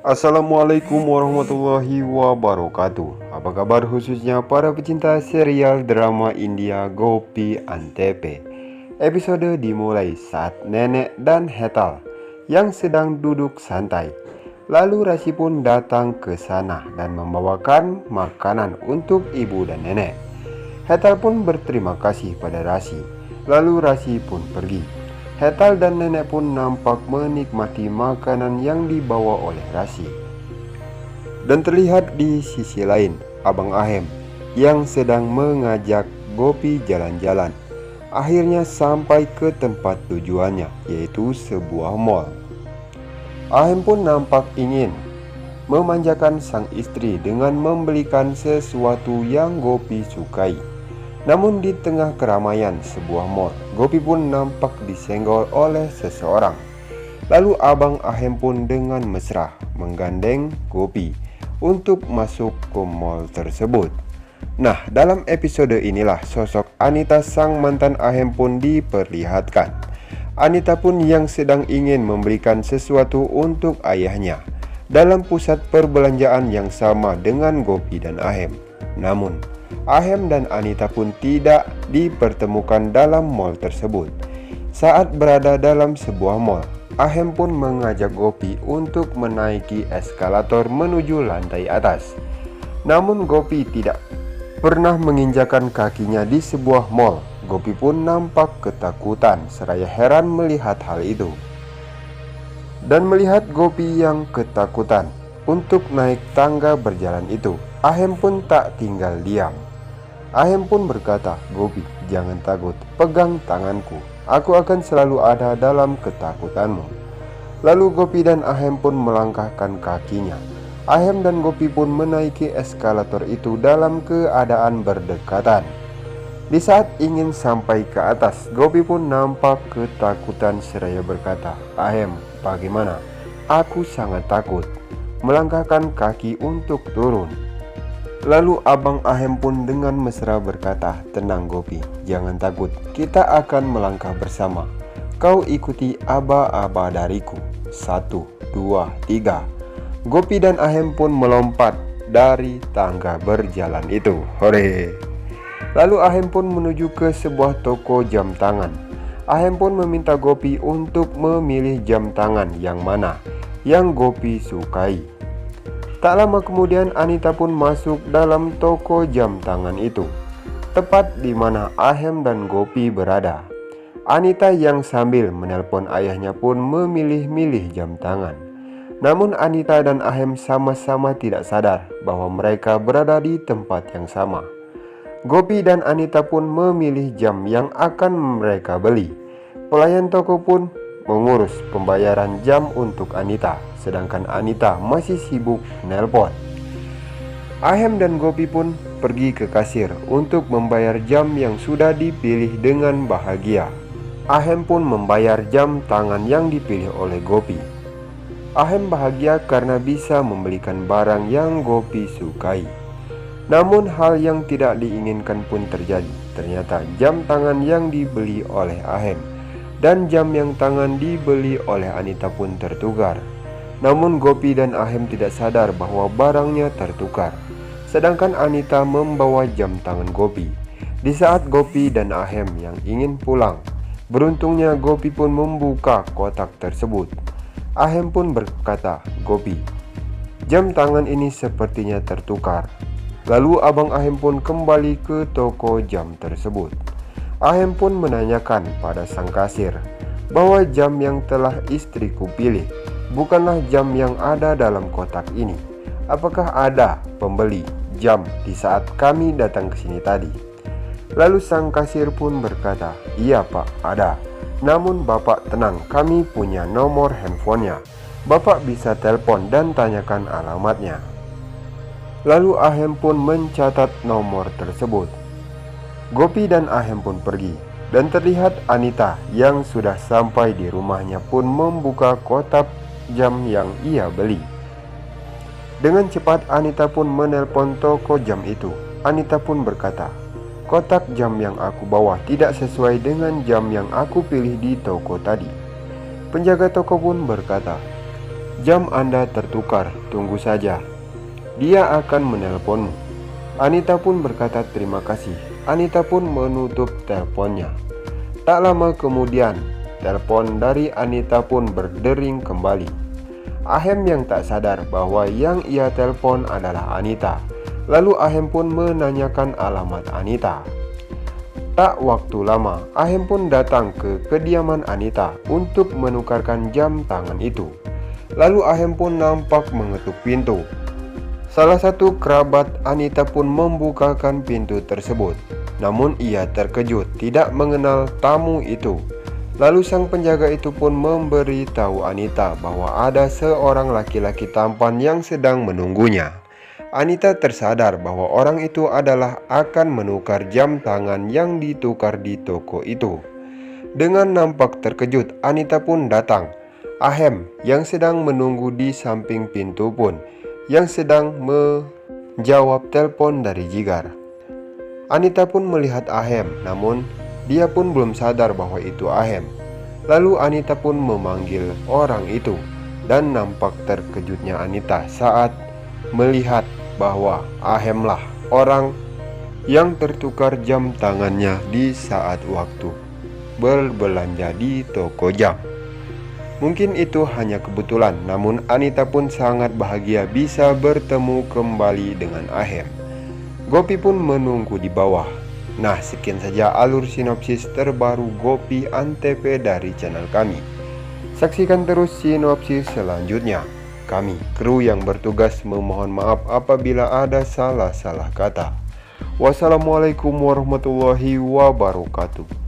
Assalamualaikum warahmatullahi wabarakatuh. Apa kabar khususnya para pecinta serial drama India Gopi Antv. Episode dimulai saat nenek dan Hetal yang sedang duduk santai. Lalu Rasi pun datang ke sana dan membawakan makanan untuk ibu dan nenek. Hetal pun berterima kasih pada Rasi. Lalu Rasi pun pergi. Hetal dan nenek pun nampak menikmati makanan yang dibawa oleh Rasi. Dan terlihat di sisi lain, Abang Ahem yang sedang mengajak Gopi jalan-jalan. Akhirnya sampai ke tempat tujuannya, yaitu sebuah mall. Ahem pun nampak ingin memanjakan sang istri dengan membelikan sesuatu yang Gopi sukai. Namun di tengah keramaian sebuah mall, Gopi pun nampak disenggol oleh seseorang. Lalu Abang Ahem pun dengan mesra menggandeng Gopi untuk masuk ke mall tersebut. Nah, dalam episode inilah sosok Anita sang mantan Ahem pun diperlihatkan. Anita pun yang sedang ingin memberikan sesuatu untuk ayahnya dalam pusat perbelanjaan yang sama dengan Gopi dan Ahem. Namun Ahem dan Anita pun tidak dipertemukan dalam mall tersebut. Saat berada dalam sebuah mall, Ahem pun mengajak Gopi untuk menaiki eskalator menuju lantai atas. Namun Gopi tidak pernah menginjakan kakinya di sebuah mall. Gopi pun nampak ketakutan seraya heran melihat hal itu. Dan melihat Gopi yang ketakutan untuk naik tangga berjalan itu, Ahem pun tak tinggal diam. Ahem pun berkata, "Gopi, jangan takut, pegang tanganku. Aku akan selalu ada dalam ketakutanmu." Lalu Gopi dan Ahem pun melangkahkan kakinya. Ahem dan Gopi pun menaiki eskalator itu dalam keadaan berdekatan. Di saat ingin sampai ke atas, Gopi pun nampak ketakutan seraya berkata, "Ahem, bagaimana? Aku sangat takut." Melangkahkan kaki untuk turun. Lalu Abang Ahem pun dengan mesra berkata, "Tenang Gopi, jangan takut, kita akan melangkah bersama. Kau ikuti aba-aba dariku. 1, 2, 3." Gopi dan Ahem pun melompat dari tangga berjalan itu. Hore! Lalu Ahem pun menuju ke sebuah toko jam tangan. Ahem pun meminta Gopi untuk memilih jam tangan yang mana yang Gopi sukai. Tak lama kemudian Anita pun masuk dalam toko jam tangan itu, tepat di mana Ahem dan Gopi berada. Anita yang sambil menelpon ayahnya pun memilih-milih jam tangan. Namun Anita dan Ahem sama-sama tidak sadar bahwa mereka berada di tempat yang sama. Gopi dan Anita pun memilih jam yang akan mereka beli. Pelayan toko pun mengurus pembayaran jam untuk Anita, sedangkan Anita masih sibuk nelpon. Ahem dan Gopi pun pergi ke kasir untuk membayar jam yang sudah dipilih dengan bahagia. Ahem pun membayar jam tangan yang dipilih oleh Gopi. Ahem bahagia karena bisa membelikan barang yang Gopi sukai. Namun hal yang tidak diinginkan pun terjadi. Ternyata jam tangan yang dibeli oleh Ahem dan jam yang tangan dibeli oleh Anita pun tertukar. Namun Gopi dan Ahem tidak sadar bahwa barangnya tertukar. Sedangkan Anita membawa jam tangan Gopi. Di saat Gopi dan Ahem yang ingin pulang, beruntungnya Gopi pun membuka kotak tersebut. Ahem pun berkata, "Gopi, jam tangan ini sepertinya tertukar." Lalu Abang Ahem pun kembali ke toko jam tersebut. Ahem pun menanyakan pada sang kasir bahwa jam yang telah istriku pilih bukanlah jam yang ada dalam kotak ini. Apakah ada pembeli jam di saat kami datang ke sini tadi? Lalu sang kasir pun berkata, "Iya Pak, ada. Namun Bapak tenang, kami punya nomor handphonenya. Bapak bisa telepon dan tanyakan alamatnya." Lalu Ahem pun mencatat nomor tersebut. Gopi dan Ahem pun pergi, dan terlihat Anita yang sudah sampai di rumahnya pun membuka kotak jam yang ia beli. Dengan cepat Anita pun menelpon toko jam itu. Anita pun berkata, "Kotak jam yang aku bawa tidak sesuai dengan jam yang aku pilih di toko tadi." Penjaga toko pun berkata, Jam Anda tertukar, tunggu saja. Dia akan menelponmu. Anita pun berkata terima kasih. Anita pun menutup teleponnya. Tak lama kemudian, telepon dari Anita pun berdering kembali. Ahem yang tak sadar bahwa yang ia telepon adalah Anita. Lalu Ahem pun menanyakan alamat Anita. Tak waktu lama, Ahem pun datang ke kediaman Anita untuk menukarkan jam tangan itu. Lalu Ahem pun nampak mengetuk pintu. Salah satu kerabat Anita pun membukakan pintu tersebut. Namun ia terkejut tidak mengenal tamu itu. Lalu sang penjaga itu pun memberitahu Anita bahwa ada seorang laki-laki tampan yang sedang menunggunya. Anita tersadar bahwa orang itu adalah akan menukar jam tangan yang ditukar di toko itu. Dengan nampak terkejut, Anita pun datang. Ahem yang sedang menunggu di samping pintu pun yang sedang menjawab telepon dari Jigar. Anita pun melihat Ahem, namun dia pun belum sadar bahwa itu Ahem. Lalu Anita pun memanggil orang itu, dan nampak terkejutnya Anita saat melihat bahwa Ahemlah orang yang tertukar jam tangannya di saat waktu berbelanja di toko jam. Mungkin itu hanya kebetulan, namun Anita pun sangat bahagia bisa bertemu kembali dengan Ahem. Gopi pun menunggu di bawah. Nah, sekian saja alur sinopsis terbaru Gopi Antv dari channel kami. Saksikan terus sinopsis selanjutnya. Kami, kru yang bertugas, memohon maaf apabila ada salah-salah kata. Wassalamualaikum warahmatullahi wabarakatuh.